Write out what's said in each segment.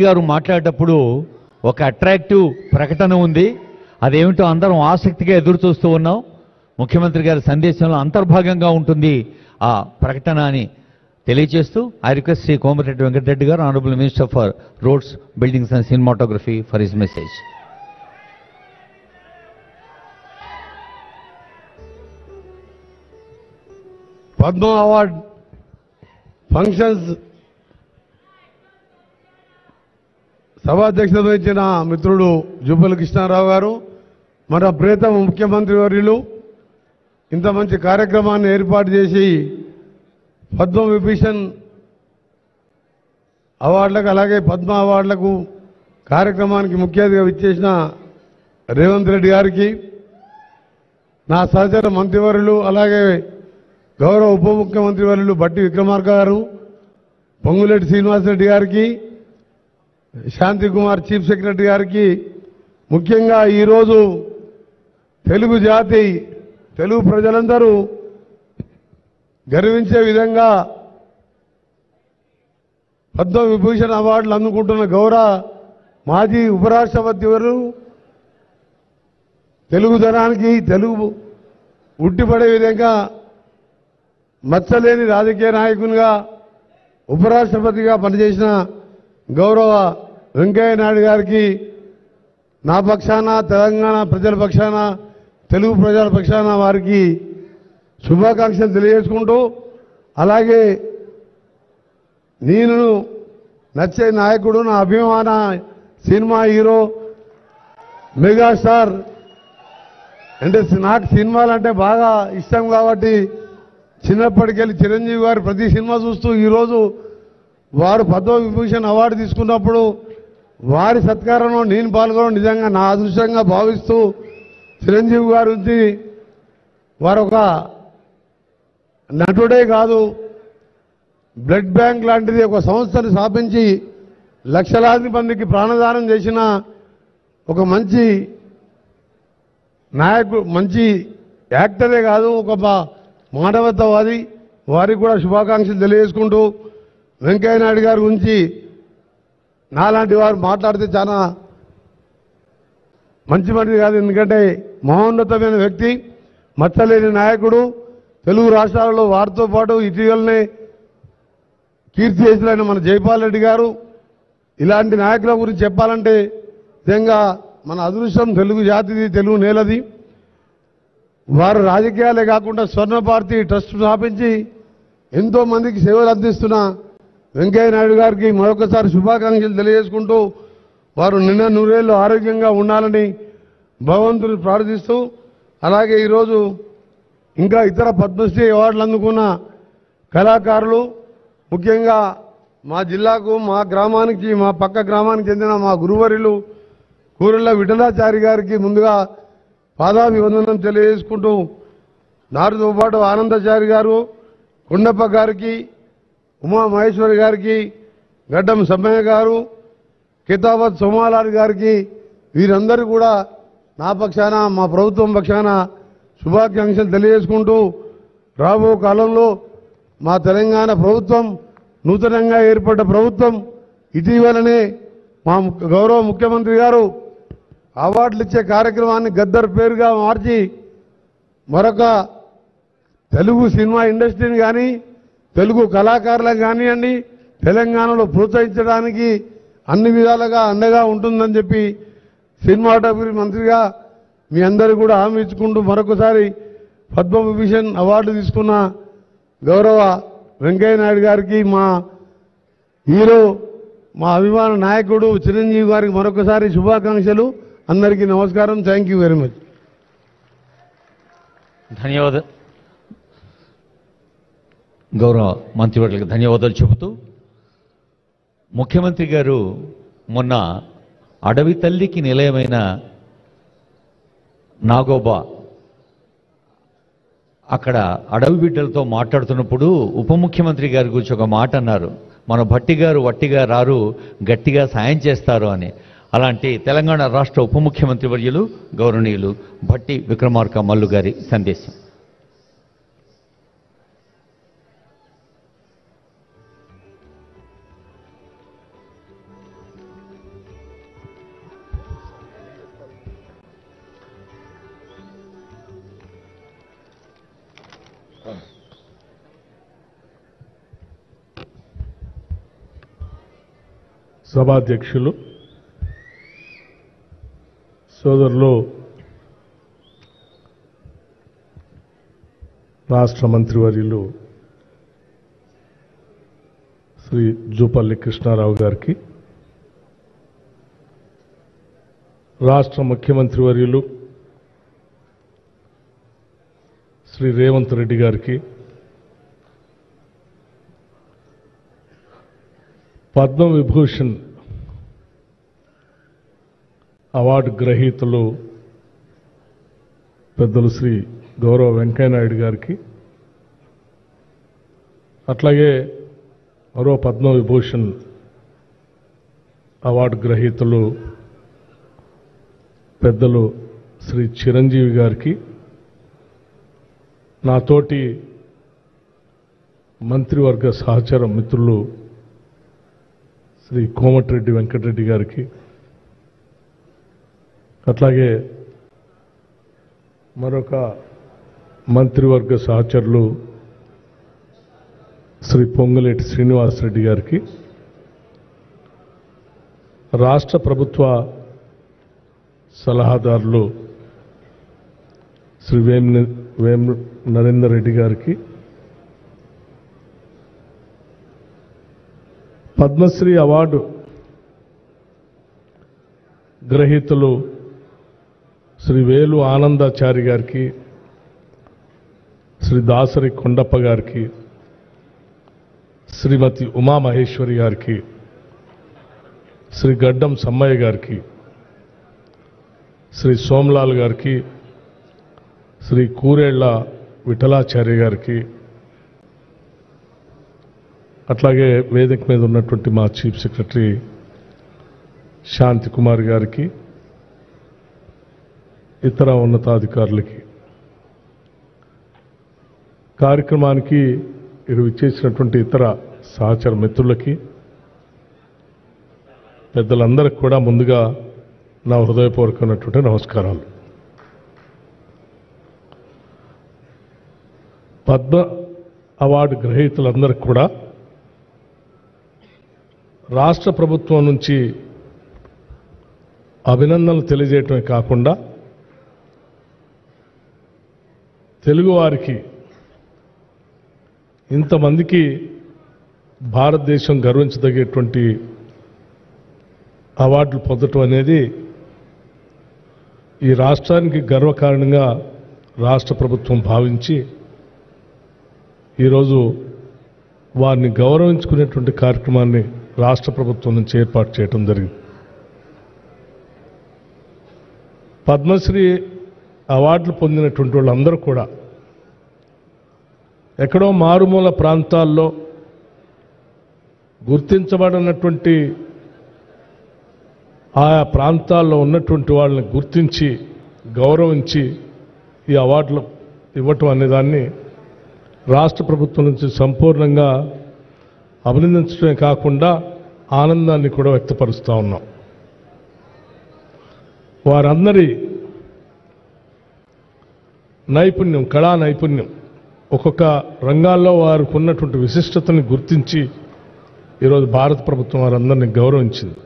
గారు మాట్లాడేటప్పుడు ఒక అట్రాక్టివ్ ప్రకటన ఉంది. అదేమిటో అందరం ఆసక్తిగా ఎదురు చూస్తూ ఉన్నాం. ముఖ్యమంత్రి గారి సందేశంలో అంతర్భాగంగా ఉంటుంది ఆ ప్రకటన అని తెలియజేస్తూ ఐ రిక్వెస్ట్ శ్రీ కోమటిరెడ్డి వెంకటరెడ్డి గారు, honourable minister for roads, buildings and cinematography for his message. Padma award functions సభాధ్యక్షత వహించిన మిత్రుడు జుబ్బల కృష్ణారావు గారు, మన ప్రియతమ ముఖ్యమంత్రి వర్యులు ఇంత మంచి కార్యక్రమాన్ని ఏర్పాటు చేసి పద్మ విభూషణ్ అవార్డులకు అలాగే పద్మ అవార్డులకు కార్యక్రమానికి ముఖ్య అతిథిగా విచ్చేసిన రేవంత్ రెడ్డి గారికి, నా సహచర మంత్రివర్యులు అలాగే గౌరవ ఉప ముఖ్యమంత్రి వర్యులు బట్టి విక్రమార్క గారు, పొంగులేటి శ్రీనివాసరెడ్డి గారికి, శాంతి కుమార్ చీఫ్ సెక్రటరీ గారికి, ముఖ్యంగా ఈరోజు తెలుగు జాతి తెలుగు ప్రజలందరూ గర్వించే విధంగా పద్మ విభూషణ్ అవార్డులు అందుకుంటున్న గౌరవ మాజీ ఉపరాష్ట్రపతి వారు తెలుగుదనానికి తెలుగు ఉట్టిపడే విధంగా మచ్చలేని రాజకీయ నాయకునిగా ఉపరాష్ట్రపతిగా పనిచేసిన గౌరవ వెంకయ్య నాయుడు గారికి నా పక్షాన, తెలంగాణ ప్రజల పక్షాన, తెలుగు ప్రజల పక్షాన వారికి శుభాకాంక్షలు తెలియజేసుకుంటూ, అలాగే నేను నచ్చే నాయకుడు, నా అభిమాన సినిమా హీరో, మెగాస్టార్ అంటే నాకు సినిమాలంటే బాగా ఇష్టం కాబట్టి చిన్నప్పటికెళ్ళి చిరంజీవి గారు ప్రతి సినిమా చూస్తూ ఈరోజు వారు పద్మ విభూషణ్ అవార్డు తీసుకున్నప్పుడు వారి సత్కారంలో నేను పాల్గొనడం నిజంగా నా అదృష్టంగా భావిస్తూ, చిరంజీవి గారి నుంచి వారు ఒక నటుడే కాదు, బ్లడ్ బ్యాంక్ లాంటిది ఒక సంస్థను స్థాపించి లక్షలాది మందికి ప్రాణదానం చేసిన ఒక మంచి నాయకుడు, మంచి యాక్టరే కాదు, ఒక మానవతావాది. వారికి కూడా శుభాకాంక్షలు తెలియజేసుకుంటూ, వెంకయ్య నాయుడు గారి గురించి నాలాంటి వారు మాట్లాడితే చాలా మంచి మనిషి కాదు, ఎందుకంటే మహోన్నతమైన వ్యక్తి, మచ్చలేని నాయకుడు. తెలుగు రాష్ట్రాలలో వారితో పాటు ఇటీవలనే కీర్తి చేసిన మన జైపాల్ రెడ్డి గారు. ఇలాంటి నాయకుల గురించి చెప్పాలంటే నిజంగా మన అదృష్టం, తెలుగు జాతిది, తెలుగు నేలది. వారు రాజకీయాలే కాకుండా స్వర్ణ భారతి ట్రస్ట్ స్థాపించి ఎంతో మందికి సేవలు అందిస్తున్న వెంకయ్య నాయుడు గారికి మరొకసారి శుభాకాంక్షలు తెలియజేసుకుంటూ, వారు నిన్న నూరేళ్లు ఆరోగ్యంగా ఉండాలని భగవంతుని ప్రార్థిస్తూ, అలాగే ఈరోజు ఇంకా ఇతర పద్మశ్రీ అవార్డులు అందుకున్న కళాకారులు, ముఖ్యంగా మా జిల్లాకు, మా గ్రామానికి, మా పక్క గ్రామానికి చెందిన మా గురువర్యులు కూరెళ్ల విఠలాచారి గారికి ముందుగా పాదాభివందనం తెలియజేసుకుంటూ, నారుతో పాటు ఆనందచారి గారు, కొండప్ప గారికి, ఉమా మహేశ్వరి గారికి, గడ్డం సమ్మయ్య గారు, కితాబత్ సోమాలాల్ గారికి, వీరందరూ కూడా నా పక్షాన, మా ప్రభుత్వం పక్షాన శుభాకాంక్షలు తెలియజేసుకుంటూ, రాబో కాలంలో మా తెలంగాణ ప్రభుత్వం నూతనంగా ఏర్పడ్డ ప్రభుత్వం ఇటీవలనే మా గౌరవ ముఖ్యమంత్రి గారు అవార్డులు ఇచ్చే కార్యక్రమాన్ని గద్దర్ పేరుగా మార్చి మరొక తెలుగు సినిమా ఇండస్ట్రీని కానీ, తెలుగు కళాకారులకు కానివ్వండి, తెలంగాణలో ప్రోత్సహించడానికి అన్ని విధాలుగా అండగా ఉంటుందని చెప్పి సినిమాటోగ్రఫీ మంత్రిగా మీ అందరూ కూడా హామీ ఇచ్చుకుంటూ, మరొకసారి పద్మ విభూషణ్ అవార్డు తీసుకున్న గౌరవ వెంకయ్య నాయుడు గారికి, మా హీరో, మా అభిమాన నాయకుడు చిరంజీవి గారికి మరొకసారి శుభాకాంక్షలు. అందరికీ నమస్కారం. Thank you very much. ధన్యవాదాలు. గౌరవ మంత్రివర్యులకు ధన్యవాదాలు చెబుతూ, ముఖ్యమంత్రి గారు మొన్న అడవి తల్లికి నిలయమైన నాగోబా అక్కడ అడవి బిడ్డలతో మాట్లాడుతున్నప్పుడు ఉప ముఖ్యమంత్రి గారి గురించి ఒక మాట అన్నారు, మన భట్టి గారు వట్టిగా రారు, గట్టిగా సాయం చేస్తారు అని. అలాంటి తెలంగాణ రాష్ట్ర ఉప ముఖ్యమంత్రి వర్యులు గౌరవనీయులు భట్టి విక్రమార్క మల్లు గారి సందేశం. సభాధ్యక్షులు సోదరులు రాష్ట్ర మంత్రివర్యులు శ్రీ జూపల్లి కృష్ణారావు గారికి, రాష్ట్ర ముఖ్యమంత్రి వర్యులు శ్రీ రేవంత్ రెడ్డి గారికి, పద్మవిభూషణ్ అవార్డు గ్రహీతలు పెద్దలు శ్రీ గౌరవ వెంకయ్యనాయుడు గారికి, అట్లాగే మరో పద్మవిభూషణ్ అవార్డు గ్రహీతలు పెద్దలు శ్రీ చిరంజీవి గారికి, నాతోటి మంత్రివర్గ సహచర మిత్రులు శ్రీ కోమటిరెడ్డి వెంకటరెడ్డి గారికి, అట్లాగే మరొక మంత్రివర్గ సహచరులు శ్రీ పొంగులేటి శ్రీనివాసరెడ్డి గారికి, రాష్ట్ర ప్రభుత్వ సలహాదారులు శ్రీ వేం నరేందర్ రెడ్డి గారికి, పద్మశ్రీ అవార్డు గ్రహీతలు శ్రీ వేలు ఆనందాచారి గారికి, శ్రీ దాసరి కొండప్ప గారికి, శ్రీమతి ఉమామహేశ్వరి గారికి, శ్రీ గడ్డం సమ్మయ్య గారికి, శ్రీ సోమలాల్ గారికి, శ్రీ కూరేళ్ల విఠలాచార్య గారికి, అట్లాగే వేదిక మీద ఉన్నటువంటి మా చీఫ్ సెక్రటరీ శాంతి కుమార్ గారికి, ఇతర ఉన్నతాధికారులకి, కార్యక్రమానికి ఇచ్చేసినటువంటి ఇతర సహచర మిత్రులకి, పెద్దలందరికీ కూడా ముందుగా నా హృదయపూర్వకమైనటువంటి నమస్కారాలు. పద్మ అవార్డు గ్రహీతలందరికీ కూడా రాష్ట్ర ప్రభుత్వం నుంచి అభినందనలు తెలియజేయటమే కాకుండా తెలుగువారికి ఇంతమందికి భారతదేశం గర్వించదగేటువంటి అవార్డులు పొందటం అనేది ఈ రాష్ట్రానికి గర్వకారణంగా రాష్ట్ర ప్రభుత్వం భావించి ఈరోజు వారిని గౌరవించుకునేటువంటి కార్యక్రమాన్ని రాష్ట్ర ప్రభుత్వం నుంచి ఏర్పాటు చేయడం జరిగింది. పద్మశ్రీ అవార్డులు పొందినటువంటి వాళ్ళందరూ కూడా ఎక్కడో మారుమూల ప్రాంతాల్లో గుర్తించబడినటువంటి ఆయా ప్రాంతాల్లో ఉన్నటువంటి వాళ్ళని గుర్తించి గౌరవించి ఈ అవార్డులు ఇవ్వటం అనేదాన్ని రాష్ట్ర ప్రభుత్వం నుంచి సంపూర్ణంగా అభినందించడమే కాకుండా ఆనందాన్ని కూడా వ్యక్తపరుస్తూ ఉన్నాం. వారందరి నైపుణ్యం, కళా నైపుణ్యం, ఒక్కొక్క రంగాల్లో వారికి ఉన్నటువంటి విశిష్టతని గుర్తించి ఈరోజు భారత ప్రభుత్వం వారందరినీ గౌరవించింది.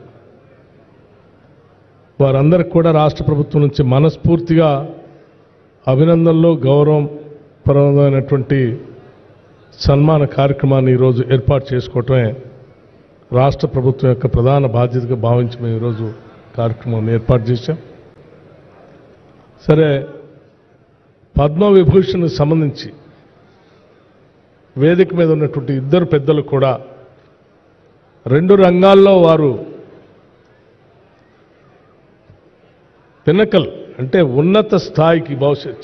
వారందరికి కూడా రాష్ట్ర ప్రభుత్వం నుంచి మనస్ఫూర్తిగా అభినందనలు, గౌరవపరమైనటువంటి సన్మాన కార్యక్రమాన్ని ఈరోజు ఏర్పాటు చేసుకోవటమే రాష్ట్ర ప్రభుత్వం యొక్క ప్రధాన బాధ్యతగా భావించి మేము ఈరోజు కార్యక్రమాన్ని ఏర్పాటు చేశాం. సరే, పద్మవిభూషణ్కి సంబంధించి వేదిక మీద ఉన్నటువంటి ఇద్దరు పెద్దలు కూడా రెండు రంగాల్లో వారు పినకల్ అంటే ఉన్నత స్థాయికి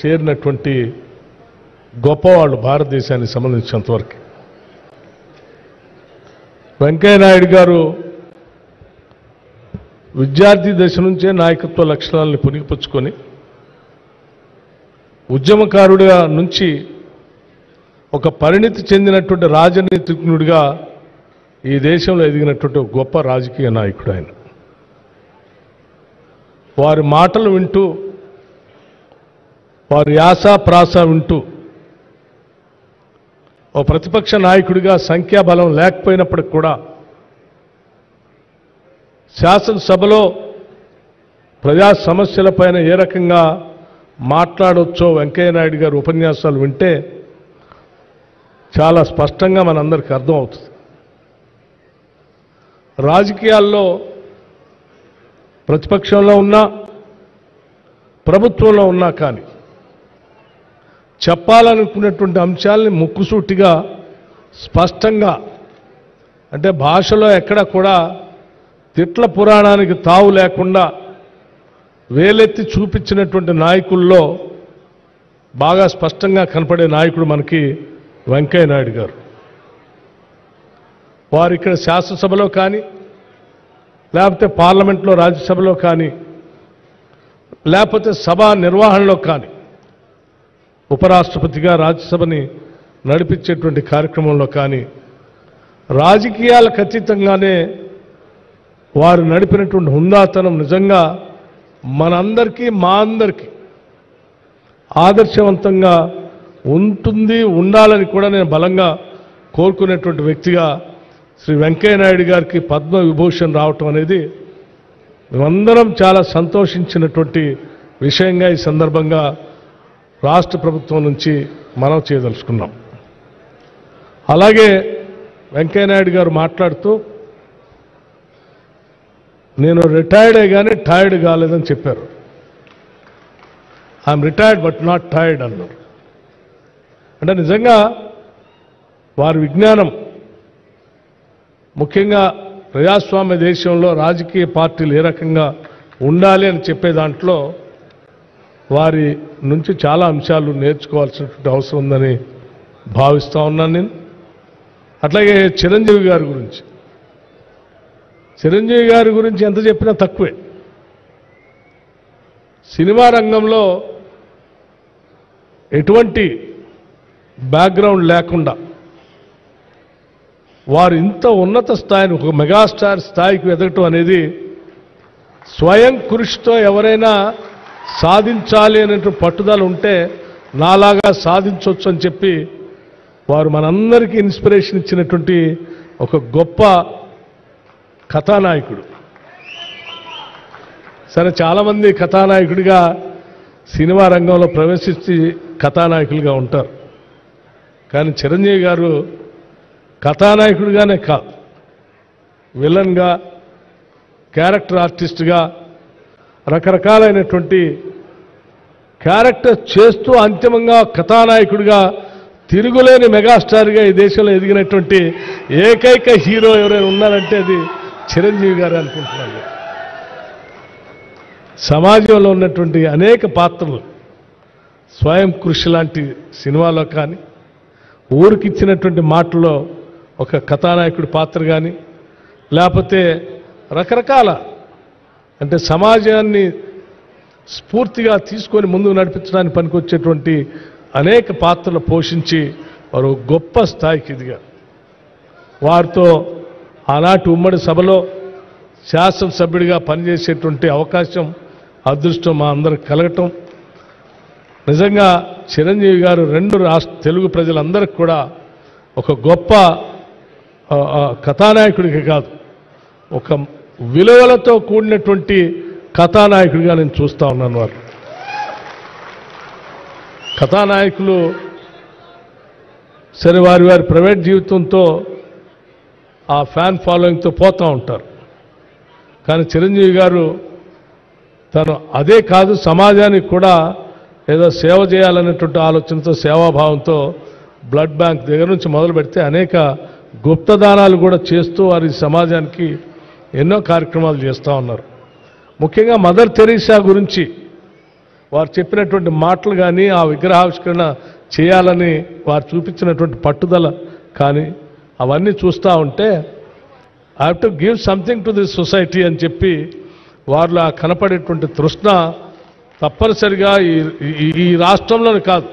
చేరినటువంటి గొప్పవాళ్ళు భారతదేశానికి సంబంధించినంతవరకు. వెంకయ్యనాయుడు గారు విద్యార్థి దశ నుంచే నాయకత్వ లక్షణాలను పునిగిపుచ్చుకొని ఉద్యమకారుడిగా నుంచి ఒక పరిణితి చెందినటువంటి రాజనీతిజ్ఞుడిగా ఈ దేశంలో ఎదిగినటువంటి ఒక గొప్ప రాజకీయ నాయకుడు ఆయన. వారి మాటలు వింటూ, వారి యాస ప్రాస వింటూ ఓ ప్రతిపక్ష నాయకుడిగా సంఖ్యాబలం లేకపోయినప్పటికి కూడా శాసనసభలో ప్రజా సమస్యలపైన ఏ రకంగా మాట్లాడొచ్చో వెంకయ్యనాయుడు గారు ఉపన్యాసాలు వింటే చాలా స్పష్టంగా మనందరికీ అర్థమవుతుంది. రాజకీయాల్లో ప్రతిపక్షంలో ఉన్నా ప్రభుత్వంలో ఉన్నా కానీ చెప్పాలనుకున్నటువంటి అంశాలని ముక్కుసూటిగా స్పష్టంగా, అంటే భాషలో ఎక్కడ కూడా తిట్ల పురాణానికి తావు లేకుండా వేలెత్తి చూపించినటువంటి నాయకుల్లో బాగా స్పష్టంగా కనపడే నాయకుడు మనకి వెంకయ్యనాయుడు గారు. వారు ఇక్కడ శాసనసభలో కానీ లేకపోతే పార్లమెంట్లో రాజ్యసభలో కానీ లేకపోతే సభా నిర్వహణలో కానీ ఉపరాష్ట్రపతిగా రాజ్యసభని నడిపించేటువంటి కార్యక్రమంలో కానీ రాజకీయాలకు అతీతంగానే వారు నడిపినటువంటి హుందాతనం నిజంగా మనందరికీ మా అందరికీ ఆదర్శవంతంగా ఉంటుంది, ఉండాలని కూడా నేను బలంగా కోరుకునేటువంటి వ్యక్తిగా శ్రీ వెంకయ్యనాయుడు గారికి పద్మ విభూషణ్ రావటం అనేది మేమందరం చాలా సంతోషించినటువంటి విషయంగా ఈ సందర్భంగా రాష్ట్ర ప్రభుత్వం నుంచి మనం చేయదలుచుకున్నాం. అలాగే వెంకయ్యనాయుడు గారు మాట్లాడుతూ నేను రిటైర్డే కానీ టైర్డ్ కాలేదని చెప్పారు. I'm retired but not tired అన్నారు. అంటే నిజంగా వారి విజ్ఞానం, ముఖ్యంగా ప్రజాస్వామ్య దేశంలో రాజకీయ పార్టీలు ఏ రకంగా ఉండాలి అని చెప్పే దాంట్లో వారి నుంచి చాలా అంశాలు నేర్చుకోవాల్సినటువంటి అవసరం ఉందని భావిస్తూ ఉన్నాను నేను. అట్లాగే చిరంజీవి గారి గురించి ఎంత చెప్పినా తక్కువే. సినిమా రంగంలో ఎటువంటి బ్యాక్గ్రౌండ్ లేకుండా వారు ఇంత ఉన్నత స్థాయిని, ఒక మెగాస్టార్ స్థాయికి ఎదగటం అనేది స్వయం కృషితో ఎవరైనా సాధించాలి అనేటువంటి పట్టుదల ఉంటే నాలాగా సాధించవచ్చు అని చెప్పి వారు మనందరికీ ఇన్స్పిరేషన్ ఇచ్చినటువంటి ఒక గొప్ప కథానాయకుడు. సరే, చాలామంది కథానాయకుడిగా సినిమా రంగంలో ప్రవేశించి కథానాయకులుగా ఉంటారు. కానీ చిరంజీవి గారు కథానాయకుడిగానే కాదు, విలన్గా, క్యారెక్టర్ ఆర్టిస్ట్గా రకరకాలైనటువంటి క్యారెక్టర్ చేస్తూ అంతిమంగా కథానాయకుడిగా తిరుగులేని మెగాస్టార్గా ఈ దేశంలో ఎదిగినటువంటి ఏకైక హీరో ఎవరైనా ఉన్నారంటే అది చిరంజీవి గారు అనుకుంటున్నాను. సమాజంలో ఉన్నటువంటి అనేక పాత్రలు, స్వయం కృషి లాంటి సినిమాలో కానీ, ఊరికిచ్చినటువంటి మాటల్లో ఒక కథానాయకుడి పాత్ర కానీ, లేకపోతే రకరకాల, అంటే సమాజాన్ని స్ఫూర్తిగా తీసుకొని ముందుకు నడిపించడానికి పనికొచ్చేటువంటి అనేక పాత్రలు పోషించి వారు గొప్ప స్థాయికి ఎదిగారు. వారితో ఆనాటి ఉమ్మడి సభలో శాసనసభ్యుడిగా పనిచేసేటువంటి అవకాశం, అదృష్టం మా అందరికి కలగటం నిజంగా చిరంజీవి గారు తెలుగు ప్రజలందరికీ కూడా ఒక గొప్ప కథానాయకుడికి కాదు, ఒక విలువలతో కూడినటువంటి కథానాయకుడిగా నేను చూస్తూ ఉన్నాను. వారు కథానాయకులు సరే వారి ప్రైవేట్ జీవితంతో ఆ ఫ్యాన్ ఫాలోయింగ్తో పోతూ ఉంటారు. కానీ చిరంజీవి గారు తను అదే కాదు, సమాజానికి కూడా ఏదో సేవ చేయాలనేటువంటి ఆలోచనతో, సేవాభావంతో బ్లడ్ బ్యాంక్ దగ్గర నుంచి మొదలు పెడితే అనేక గుప్తదానాలు కూడా చేస్తూ వారి సమాజానికి ఎన్నో కార్యక్రమాలు చేస్తూ ఉన్నారు. ముఖ్యంగా మదర్ తెరీసా గురించి వారు చెప్పినటువంటి మాటలు కానీ, ఆ విగ్రహావిష్కరణ చేయాలని వారు చూపించినటువంటి పట్టుదల కానీ, అవన్నీ చూస్తూ ఉంటే I have to give something to this society అని చెప్పి వారిలో కనపడేటువంటి తృష్ణ తప్పనిసరిగా ఈ రాష్ట్రంలోనే కాదు,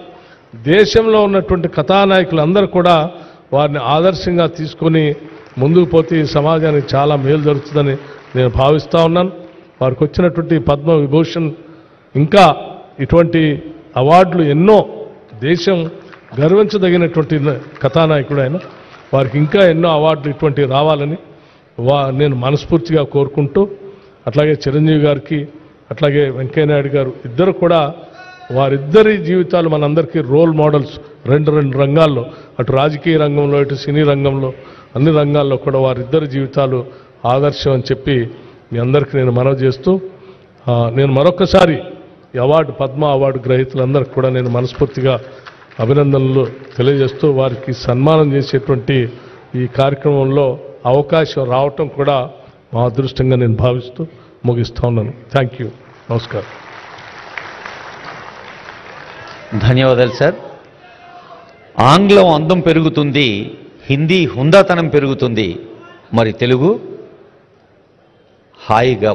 దేశంలో ఉన్నటువంటి కథానాయకులందరూ కూడా వారిని ఆదర్శంగా తీసుకొని ముందుకు పోతే ఈ సమాజానికి చాలా మేలు జరుగుతుందని నేను భావిస్తూ ఉన్నాను. వారికి వచ్చినటువంటి పద్మ విభూషణ్, ఇంకా ఇటువంటి అవార్డులు ఎన్నో దేశం గర్వించదగినటువంటి కథానాయకుడు ఆయన. వారికి ఇంకా ఎన్నో అవార్డులు ఇటువంటివి రావాలని నేను మనస్ఫూర్తిగా కోరుకుంటూ, అట్లాగే చిరంజీవి గారికి అట్లాగే వెంకయ్యనాయుడు గారు ఇద్దరు కూడా వారిద్దరి జీవితాలు మనందరికీ రోల్ మోడల్స్. రెండు రంగాల్లో, అటు రాజకీయ రంగంలో ఇటు సినీ రంగంలో అన్ని రంగాల్లో కూడా వారిద్దరి జీవితాలు ఆదర్శం అని చెప్పి మీ అందరికీ నేను మనవి చేస్తూ, నేను మరొకసారి ఈ పద్మ అవార్డు గ్రహీతలందరికీ కూడా నేను మనస్ఫూర్తిగా అభినందనలు తెలియజేస్తూ, వారికి సన్మానం చేసేటువంటి ఈ కార్యక్రమంలో అవకాశం రావటం కూడా మా అదృష్టంగా నేను భావిస్తూ ముగిస్తా ఉన్నాను. Thank you. నమస్కారం. ధన్యవాదాలు సార్. ఆంగ్లం అందం పెరుగుతుంది, హిందీ హుందాతనం పెరుగుతుంది, మరి తెలుగు హాయిగా